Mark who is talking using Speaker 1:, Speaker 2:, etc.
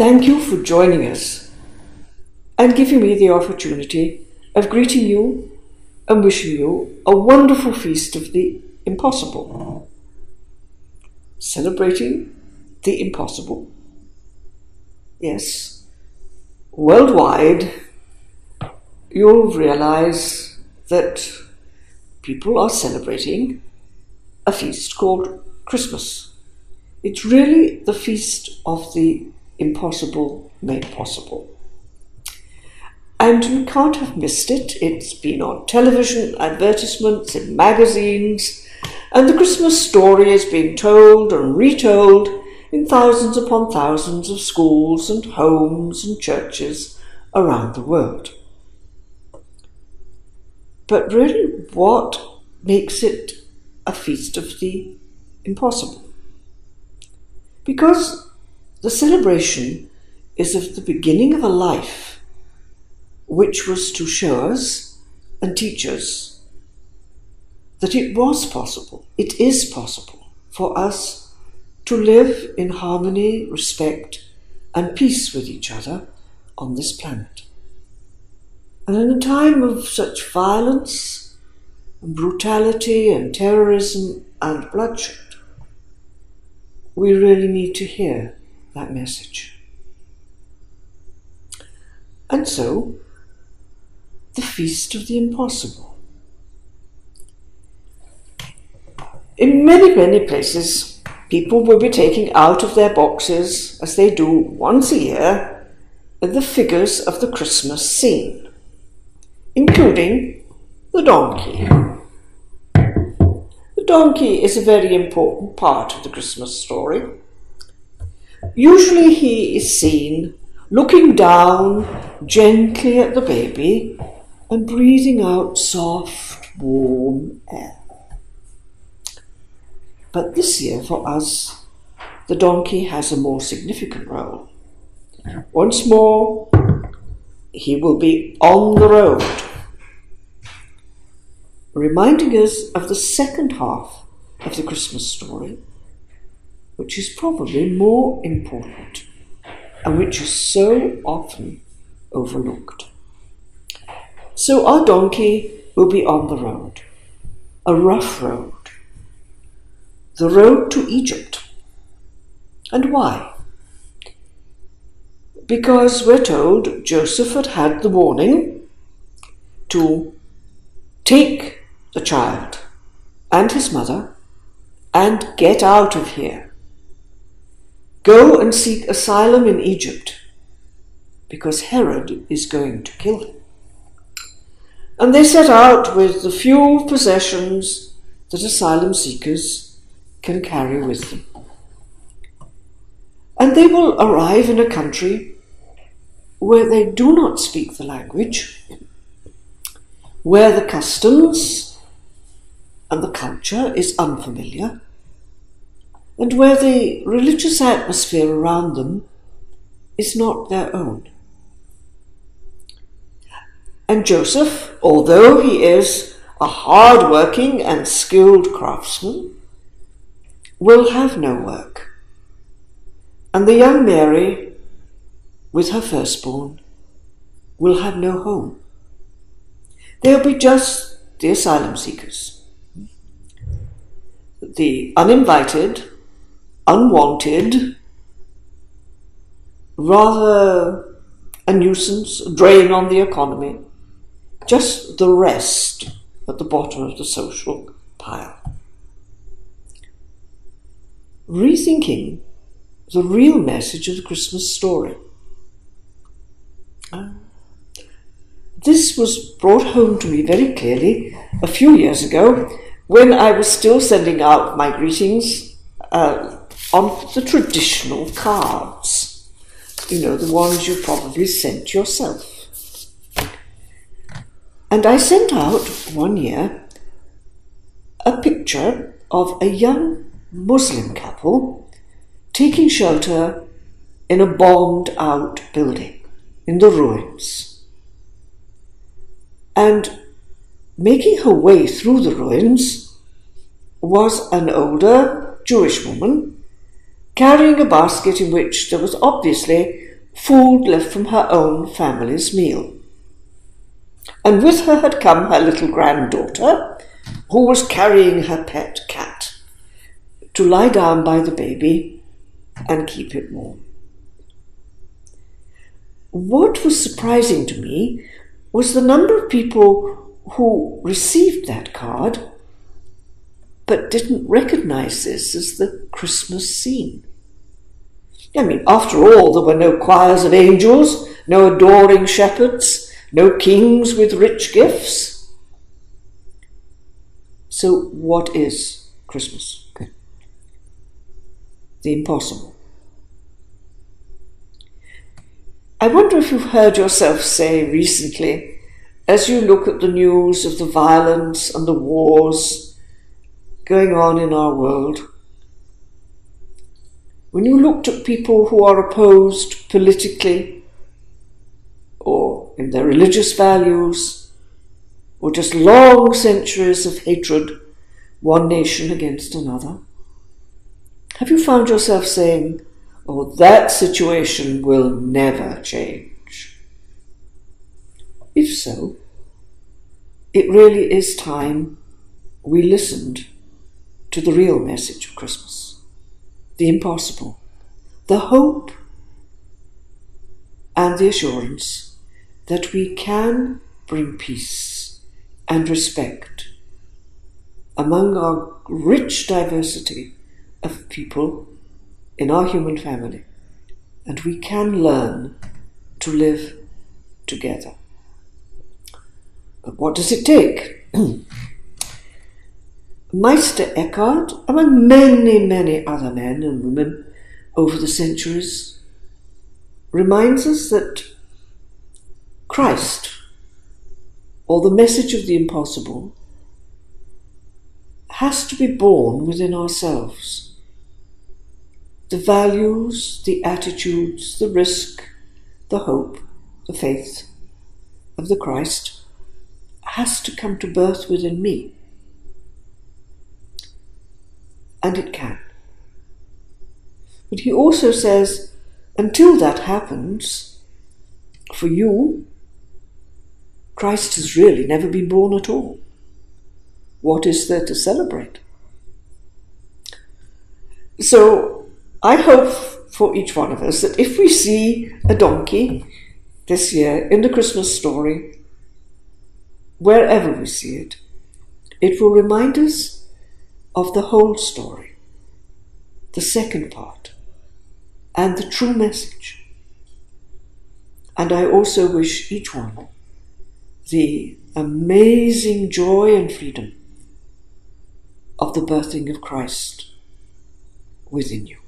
Speaker 1: Thank you for joining us and giving me the opportunity of greeting you and wishing you a wonderful feast of the impossible. Celebrating the impossible. Yes, worldwide you'll realize that people are celebrating a feast called Christmas. It's really the feast of the impossible made possible. And you can't have missed it. It's been on television, advertisements, in magazines, and the Christmas story is being told and retold in thousands upon thousands of schools and homes and churches around the world. But really, what makes it a feast of the impossible? Because the celebration is of the beginning of a life which was to show us and teach us that it was possible, it is possible for us to live in harmony, respect, and peace with each other on this planet. And in a time of such violence and brutality and terrorism and bloodshed, we really need to hear that message. And so, the Feast of the Impossible. In many, many places, people will be taking out of their boxes, as they do once a year, the figures of the Christmas scene, including the donkey. The donkey is a very important part of the Christmas story. Usually he is seen looking down gently at the baby and breathing out soft, warm air. But this year, for us, the donkey has a more significant role. Once more, he will be on the road, reminding us of the second half of the Christmas story, which is probably more important and which is so often overlooked. So our donkey will be on the road, a rough road, the road to Egypt. And why? Because we're told Joseph had had the warning to take the child and his mother and get out of here. Go and seek asylum in Egypt, because Herod is going to kill him. And they set out with the few possessions that asylum seekers can carry with them. And they will arrive in a country where they do not speak the language, where the customs and the culture is unfamiliar, and where the religious atmosphere around them is not their own. And Joseph, although he is a hard-working and skilled craftsman, will have no work. And the young Mary, with her firstborn, will have no home. They'll be just the asylum seekers, the uninvited, unwanted, rather a nuisance, a drain on the economy, just the rest at the bottom of the social pile. Rethinking the real message of the Christmas story. This was brought home to me very clearly a few years ago when I was still sending out my greetings on the traditional cards. You know, the ones you probably sent yourself. And I sent out one year a picture of a young Muslim couple taking shelter in a bombed-out building in the ruins. And making her way through the ruins was an older Jewish woman carrying a basket in which there was obviously food left from her own family's meal. And with her had come her little granddaughter, who was carrying her pet cat, to lie down by the baby and keep it warm. What was surprising to me was the number of people who received that card but didn't recognize this as the Christmas scene. I mean, after all, there were no choirs of angels, no adoring shepherds, no kings with rich gifts. So what is Christmas? The impossible. I wonder if you've heard yourself say recently, as you look at the news of the violence and the wars going on in our world, when you looked at people who are opposed politically or in their religious values, or just long centuries of hatred, one nation against another, have you found yourself saying, oh, that situation will never change? If so, it really is time we listened to the real message of Christmas, the impossible, the hope and the assurance that we can bring peace and respect among our rich diversity of people in our human family, and we can learn to live together. But what does it take? Meister Eckhart, among many, many other men and women over the centuries, reminds us that Christ, or the message of the impossible, has to be born within ourselves. The values, the attitudes, the risk, the hope, the faith of the Christ has to come to birth within me. And it can. But he also says, until that happens, for you, Christ has really never been born at all. What is there to celebrate? So I hope for each one of us that if we see a donkey this year in the Christmas story, wherever we see it, it will remind us of the whole story, the second part, and the true message. And I also wish each one the amazing joy and freedom of the birthing of Christ within you.